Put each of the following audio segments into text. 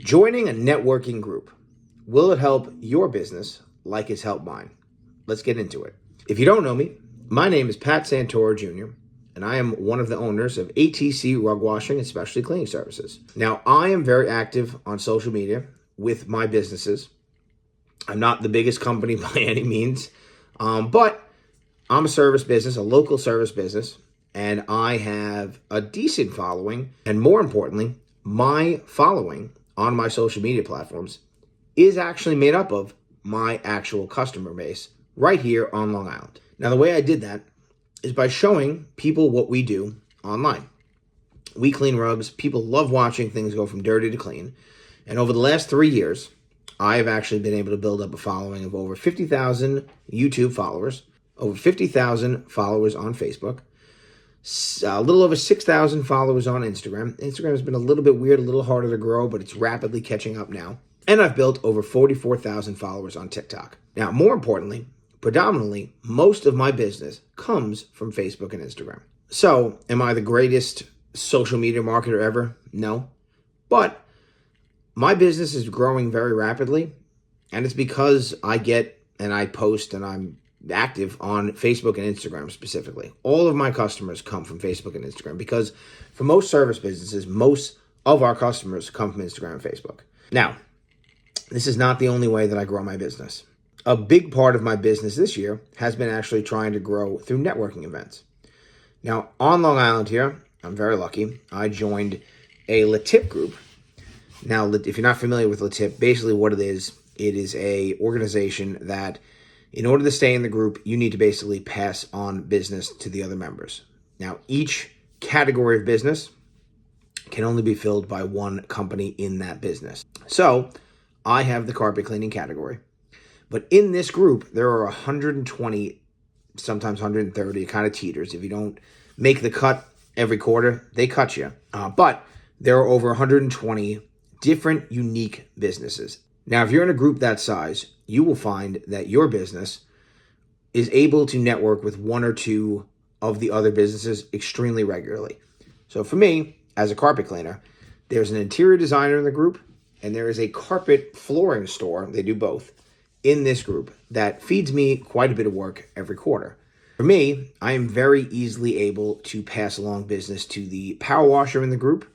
Joining a networking group, will it help your business like it's helped mine? Let's get into it. If you don't know me, my name is Pat Santoro Jr., and I am one of the owners of ATC Rug Washing and Specialty Cleaning Services. Now, I am very active on social media with my businesses. I'm not the biggest company by any means, but I'm a service business, a local service business, and I have a decent following. And more importantly, my following on my social media platforms is actually made up of my actual customer base right here on Long Island. Now, the way I did that is by showing people what we do online. We clean rugs. People love watching things go from dirty to clean. And over the last 3 years, I have actually been able to build up a following of over 50,000 YouTube followers, over 50,000 followers on Facebook, a little over 6,000 followers on Instagram. Instagram has been a little bit weird, a little harder to grow, but it's rapidly catching up now. And I've built over 44,000 followers on TikTok. Now, more importantly, predominantly, most of my business comes from Facebook and Instagram. So, am I the greatest social media marketer ever? No. But my business is growing very rapidly, and it's because I get and I post and I'm active on Facebook and Instagram specifically. All of my customers come from Facebook and Instagram because for most service businesses, most of our customers come from Instagram and Facebook. Now, this is not the only way that I grow my business. A big part of my business this year has been actually trying to grow through networking events. Now, on Long Island here, I'm very lucky. I joined a LaTip group. Now, if you're not familiar with LaTip, basically what it is a organization that in order to stay in the group, you need to basically pass on business to the other members. Now, each category of business can only be filled by one company in that business. So, I have the carpet cleaning category. But in this group, there are 120, sometimes 130, kind of teeters. If you don't make the cut every quarter, they cut you. But there are over 120 different unique businesses. Now, if you're in a group that size, you will find that your business is able to network with one or two of the other businesses extremely regularly. So for me, as a carpet cleaner, there's an interior designer in the group, and there is a carpet flooring store, they do both, in this group that feeds me quite a bit of work every quarter. For me, I am very easily able to pass along business to the power washer in the group,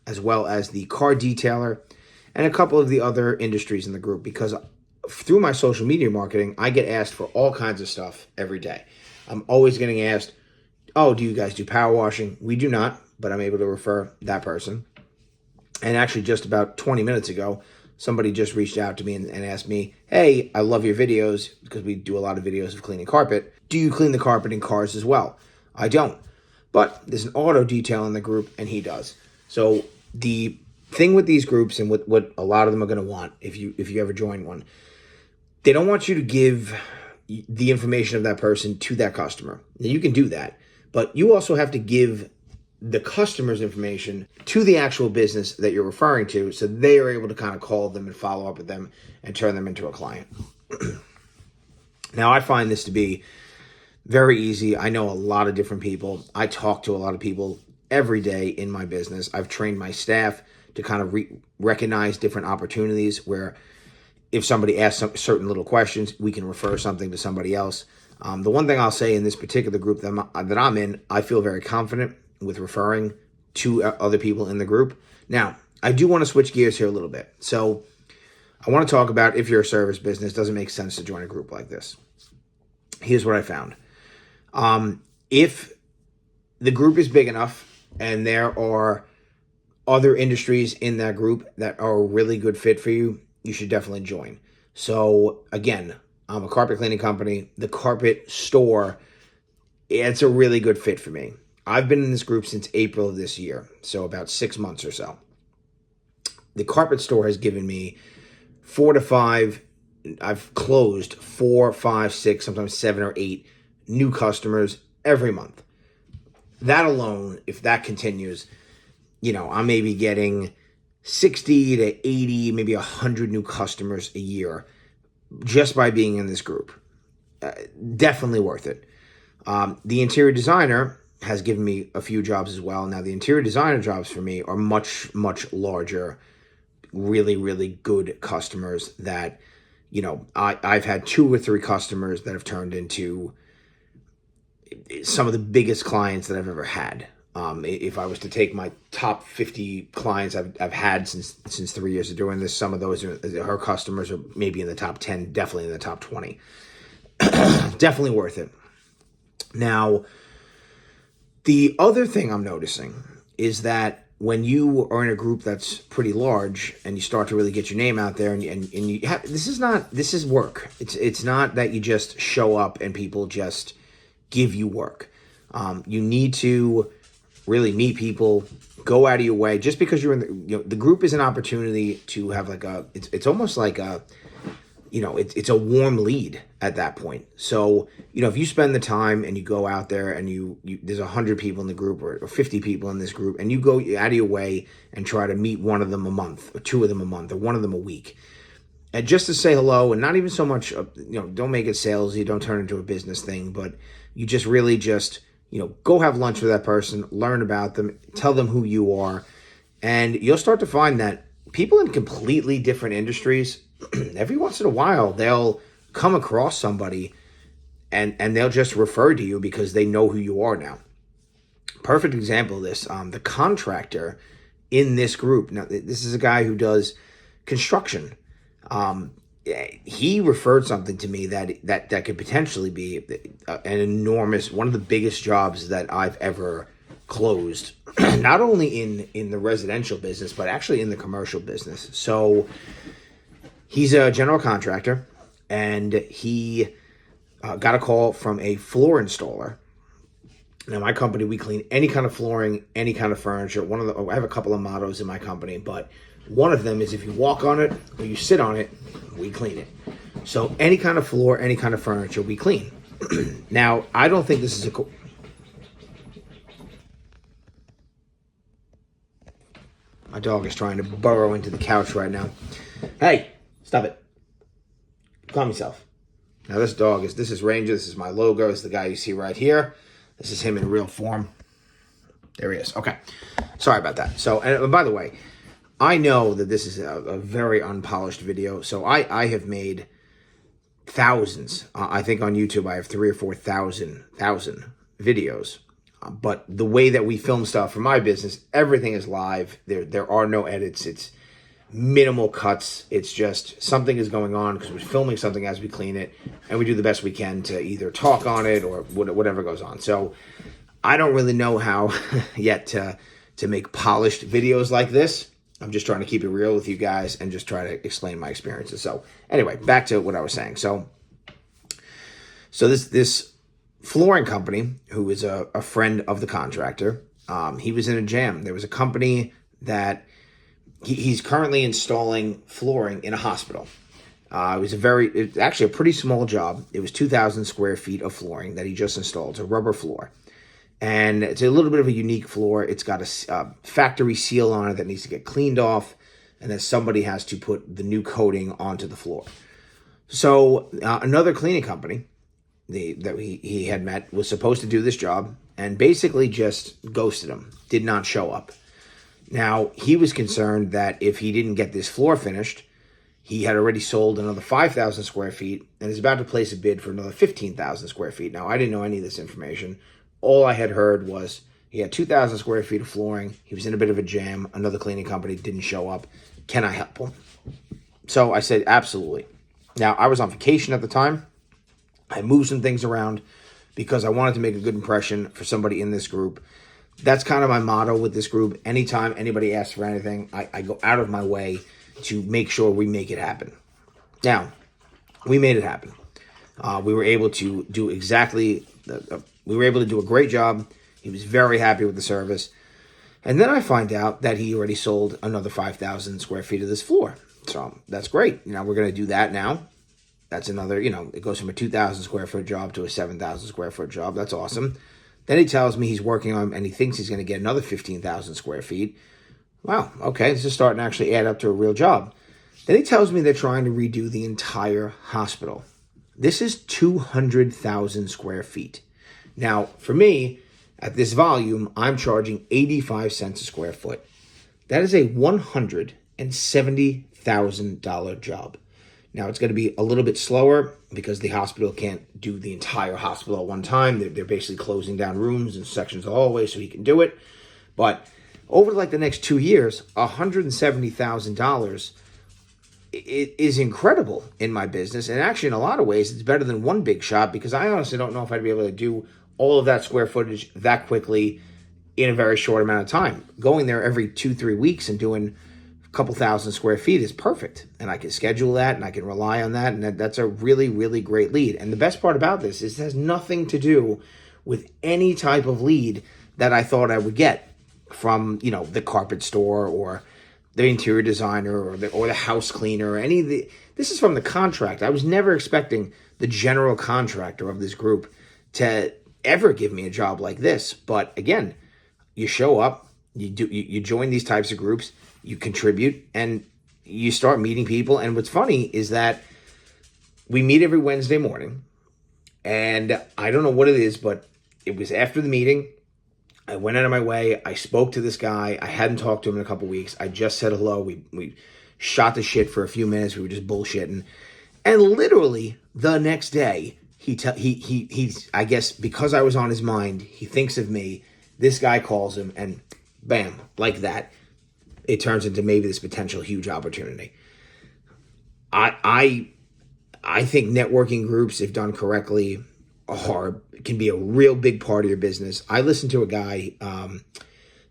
as well as the car detailer, and a couple of the other industries in the group, because through my social media marketing, I get asked for all kinds of stuff every day. I'm always getting asked, oh, do you guys do power washing? We do not, but I'm able to refer that person. And actually just about 20 minutes ago, somebody just reached out to me and asked me, hey, I love your videos, because we do a lot of videos of cleaning carpet. Do you clean the carpet in cars as well? I don't. But there's an auto detail in the group, and he does. So the thing with these groups and what a lot of them are going to want, if you ever join one, they don't want you to give the information of that person to that customer. Now, you can do that, but you also have to give the customer's information to the actual business that you're referring to, so they are able to kind of call them and follow up with them and turn them into a client. Now, I find this to be very easy. I know a lot of different people. I talk to a lot of people every day in my business. I've trained my staff to kind of recognize different opportunities where if somebody asks some certain little questions, we can refer something to somebody else. The one thing I'll say in this particular group that I'm in, I feel very confident with referring to other people in the group. Now, I do want to switch gears here a little bit. So I want to talk about if you're a service business, does it make sense to join a group like this? Here's what I found. If the group is big enough and there are other industries in that group that are a really good fit for you, you should definitely join. So again, I'm a carpet cleaning company. The carpet store, it's a really good fit for me. I've been in this group since April of this year, so about 6 months or so. The carpet store has given me 4 to 5, I've closed 4, 5, 6, sometimes 7 or 8 new customers every month. That alone, if that continues, I may be getting 60 to 80, maybe 100 new customers a year just by being in this group. Definitely worth it. The interior designer has given me a few jobs as well. Now, the interior designer jobs for me are much, much larger really, really good customers that, I've had 2 or 3 customers that have turned into some of the biggest clients that I've ever had. If I was to take my top 50 clients I've had since 3 years of doing this, some of those her customers are maybe in the top 10, definitely in the top 20. Definitely worth it. Now, the other thing I'm noticing is that when you are in a group that's pretty large and you start to really get your name out there, and you have, this is work. It's not that you just show up and people just give you work. You need to really meet people, go out of your way. Just because you're in the group is an opportunity to have it's almost like it's a warm lead at that point. So, if you spend the time and you go out there and you there's 100 people in the group or 50 people in this group, and you go out of your way and try to meet one of them a month or 2 of them a month or one of them a week, and just to say hello, and not even so much, don't make it salesy, don't turn it into a business thing, but you just really go have lunch with that person, learn about them, tell them who you are, and you'll start to find that people in completely different industries, every once in a while, they'll come across somebody and they'll just refer to you because they know who you are now. Perfect example of this, the contractor in this group. Now, this is a guy who does construction. He referred something to me that could potentially be an enormous, one of the biggest jobs that I've ever closed, not only in the residential business, but actually in the commercial business. So he's a general contractor, and he got a call from a floor installer. Now, my company, we clean any kind of flooring, any kind of furniture. I have a couple of mottos in my company, but one of them is if you walk on it or you sit on it, we clean it. So any kind of floor, any kind of furniture, we clean. Now, I don't think this is my dog is trying to burrow into the couch right now. Hey, stop it. Calm yourself. Now, this is Ranger. This is my logo. This is the guy you see right here. This is him in real form. There he is. Okay. Sorry about that. So, and by the way, I know that this is a very unpolished video. So I have made thousands. I think on YouTube I have 3,000 or 4,000 videos. But the way that we film stuff for my business, everything is live. There are no edits. It's minimal cuts. It's just something is going on because we're filming something as we clean it, and we do the best we can to either talk on it or whatever goes on. So I don't really know how yet to make polished videos like this. I'm just trying to keep it real with you guys and just try to explain my experiences. So anyway, back to what I was saying. So this flooring company, who is a friend of the contractor, he was in a jam. There was a company that he's currently installing flooring in a hospital. It's actually a pretty small job. It was 2,000 square feet of flooring that he just installed. It's a rubber floor. And it's a little bit of a unique floor. It's got a factory seal on it that needs to get cleaned off, and then somebody has to put the new coating onto the floor. So another cleaning company that he had met was supposed to do this job and basically just ghosted him, did not show up. Now, he was concerned that if he didn't get this floor finished, he had already sold another 5,000 square feet and is about to place a bid for another 15,000 square feet. Now, I didn't know any of this information. All I had heard was he had 2,000 square feet of flooring. He was in a bit of a jam. Another cleaning company didn't show up. Can I help him? So I said, absolutely. Now, I was on vacation at the time. I moved some things around because I wanted to make a good impression for somebody in this group. That's kind of my motto with this group. Anytime anybody asks for anything, I go out of my way to make sure we make it happen. Now, we made it happen. We were able to do a great job. He was very happy with the service. And then I find out that he already sold another 5,000 square feet of this floor. So that's great. We're going to do that now. That's another, it goes from a 2,000 square foot job to a 7,000 square foot job. That's awesome. Then he tells me he's working on, and he thinks he's going to get another 15,000 square feet. Wow, okay, this is starting to actually add up to a real job. Then he tells me they're trying to redo the entire hospital. This is 200,000 square feet. Now, for me, at this volume, I'm charging 85 cents a square foot. That is a 150% $170,000 job. Now, it's going to be a little bit slower because the hospital can't do the entire hospital at one time. They're basically closing down rooms and sections of the hallway so he can do it. But over like the next 2 years, $170,000 is incredible in my business. And actually, in a lot of ways, it's better than one big shop because I honestly don't know if I'd be able to do all of that square footage that quickly in a very short amount of time. Going there every 2-3 weeks and doing couple thousand square feet is perfect. And I can schedule that and I can rely on that. And that's a really, really great lead. And the best part about this is it has nothing to do with any type of lead that I thought I would get from, the carpet store or the interior designer or the house cleaner or any of the, this is from the contract. I was never expecting the general contractor of this group to ever give me a job like this. But again, you show up, you join these types of groups, you contribute, and you start meeting people. And what's funny is that we meet every Wednesday morning, and I don't know what it is, but it was after the meeting. I went out of my way. I spoke to this guy. I hadn't talked to him in a couple weeks. I just said hello. We shot the shit for a few minutes. We were just bullshitting. And literally the next day, he's, I guess because I was on his mind, he thinks of me. This guy calls him, and bam, like that, it turns into maybe this potential huge opportunity. I think networking groups, if done correctly, can be a real big part of your business. I listened to a guy,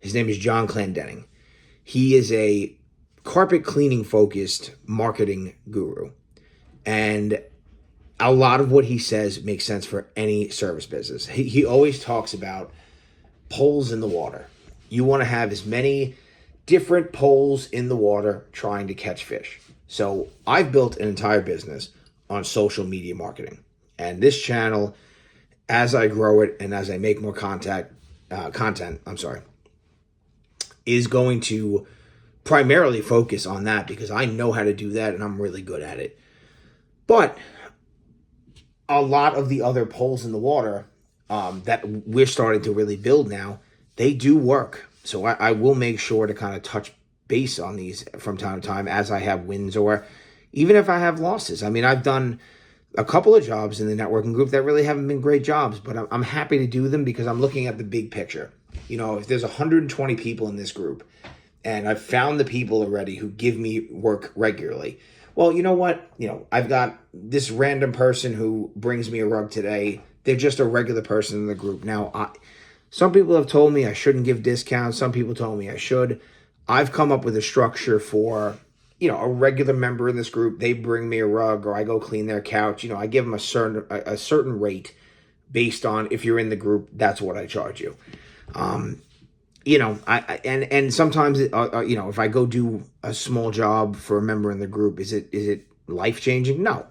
his name is John Clendenning. He is a carpet cleaning focused marketing guru. And a lot of what he says makes sense for any service business. He always talks about poles in the water. You want to have as many different poles in the water trying to catch fish. So I've built an entire business on social media marketing. And this channel, as I grow it and as I make more content, is going to primarily focus on that because I know how to do that and I'm really good at it. But a lot of the other poles in the water that we're starting to really build now, they do work. So I will make sure to kind of touch base on these from time to time as I have wins or even if I have losses. I mean, I've done a couple of jobs in the networking group that really haven't been great jobs, but I'm happy to do them because I'm looking at the big picture. If there's 120 people in this group and I've found the people already who give me work regularly, well, you know what? I've got this random person who brings me a rug today. They're just a regular person in the group. Now, some people have told me I shouldn't give discounts. Some people told me I should. I've come up with a structure for, a regular member in this group. They bring me a rug or I go clean their couch. I give them a certain rate based on if you're in the group, that's what I charge you. And sometimes, if I go do a small job for a member in the group, is it life-changing? No.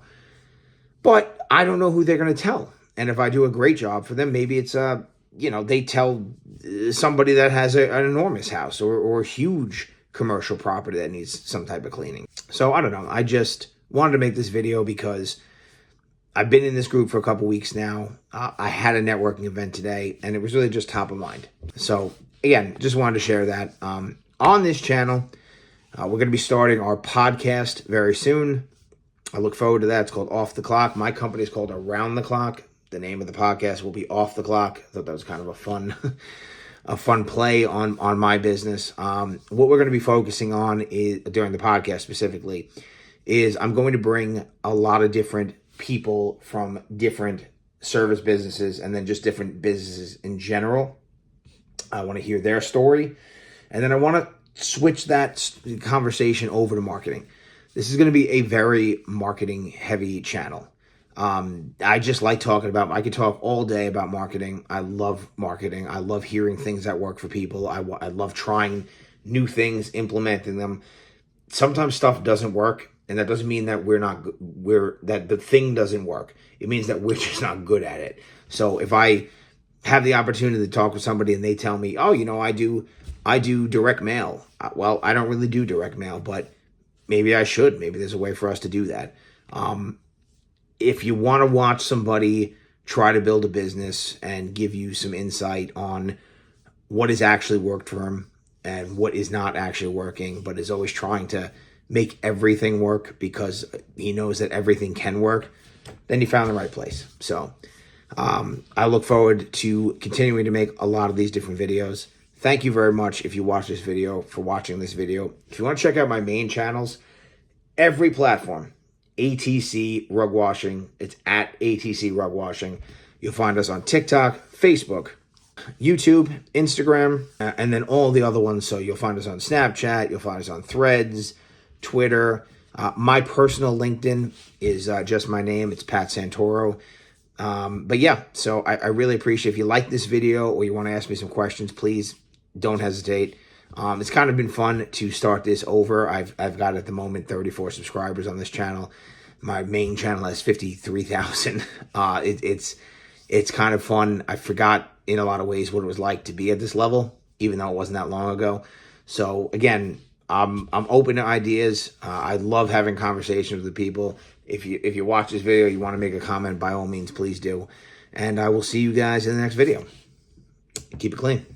But I don't know who they're going to tell. And if I do a great job for them, maybe it's they tell somebody that has an enormous house or a huge commercial property that needs some type of cleaning. So I don't know. I just wanted to make this video because I've been in this group for a couple weeks now. I had a networking event today and it was really just top of mind. So again, just wanted to share that. On this channel, we're going to be starting our podcast very soon. I look forward to that. It's called Off the Clock. My company is called Around the Clock. The name of the podcast will be Off the Clock. I thought that was kind of a fun play on my business. What we're going to be focusing on is during the podcast specifically is I'm going to bring a lot of different people from different service businesses and then just different businesses in general. I want to hear their story. And then I want to switch that conversation over to marketing. This is going to be a very marketing heavy channel. I just like talking about, I could talk all day about marketing. I love marketing. I love hearing things that work for people. I love trying new things, implementing them. Sometimes stuff doesn't work, and that doesn't mean that that the thing doesn't work. It means that we're just not good at it. So if I have the opportunity to talk with somebody and they tell me, oh, I do direct mail. Well, I don't really do direct mail, but maybe I should. Maybe there's a way for us to do that. If you want to watch somebody try to build a business and give you some insight on what has actually worked for them and what is not actually working, but is always trying to make everything work because he knows that everything can work, then you found the right place. So I look forward to continuing to make a lot of these different videos. Thank you very much if you watch this video, for watching this video. If you want to check out my main channels, every platform, ATC Rug Washing, it's at ATC Rug Washing. You'll find us on TikTok, Facebook, YouTube, Instagram, and then all the other ones. So you'll find us on Snapchat, you'll find us on Threads, Twitter. My personal LinkedIn is just my name. It's Pat Santoro. But yeah, so I really appreciate if you like this video or you want to ask me some questions, please don't hesitate. It's kind of been fun to start this over. I've got at the moment 34 subscribers on this channel. My main channel has 53,000. It's kind of fun. I forgot in a lot of ways what it was like to be at this level, even though it wasn't that long ago. So again, I'm open to ideas. I love having conversations with people. If you watch this video, you want to make a comment, by all means, please do. And I will see you guys in the next video. Keep it clean.